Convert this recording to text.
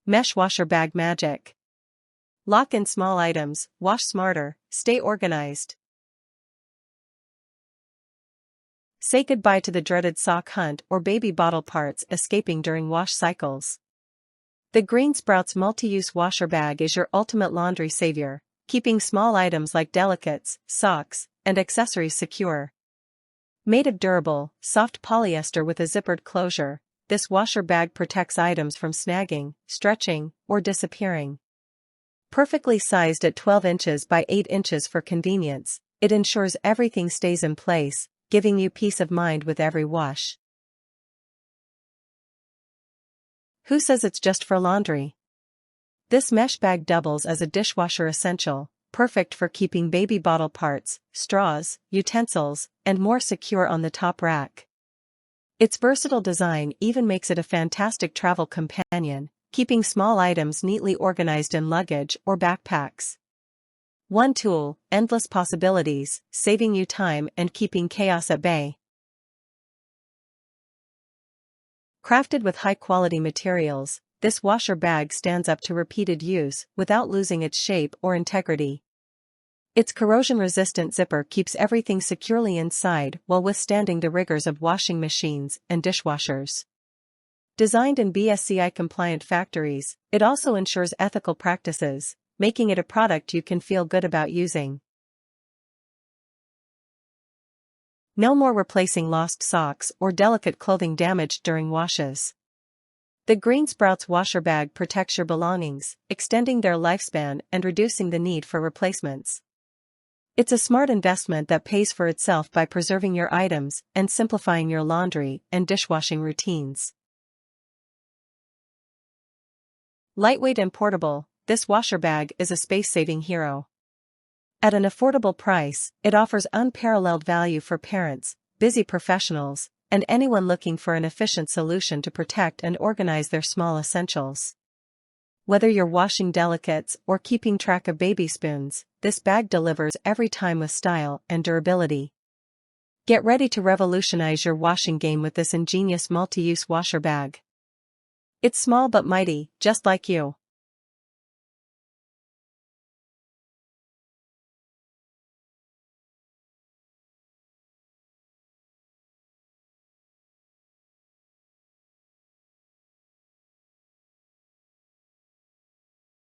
Mesh washer bag magic. Lock in small items, wash smarter, stay organized. Say goodbye to the dreaded sock hunt or baby bottle parts escaping during wash cycles. The Green Sprouts multi-use washer bag is your ultimate laundry savior, keeping small items like delicates, socks, and accessories secure. Made of durable, soft polyester with a zippered closure, this washer bag protects items from snagging, stretching, or disappearing. Perfectly sized at 12 inches by 8 inches for convenience, it ensures everything stays in place, giving you peace of mind with every wash. Who says it's just for laundry? This mesh bag doubles as a dishwasher essential, perfect for keeping baby bottle parts, straws, utensils, and more secure on the top rack. Its versatile design even makes it a fantastic travel companion, keeping small items neatly organized in luggage or backpacks. One tool, endless possibilities, saving you time and keeping chaos at bay. Crafted with high-quality materials, this washer bag stands up to repeated use without losing its shape or integrity. Its corrosion-resistant zipper keeps everything securely inside while withstanding the rigors of washing machines and dishwashers. Designed in BSCI-compliant factories, it also ensures ethical practices, making it a product you can feel good about using. No more replacing lost socks or delicate clothing damaged during washes. The Green Sprouts washer bag protects your belongings, extending their lifespan and reducing the need for replacements. It's a smart investment that pays for itself by preserving your items and simplifying your laundry and dishwashing routines. Lightweight and portable, this washer bag is a space-saving hero. At an affordable price, it offers unparalleled value for parents, busy professionals, and anyone looking for an efficient solution to protect and organize their small essentials. Whether you're washing delicates or keeping track of baby spoons, this bag delivers every time with style and durability. Get ready to revolutionize your washing game with this ingenious multi-use washer bag. It's small but mighty, just like you.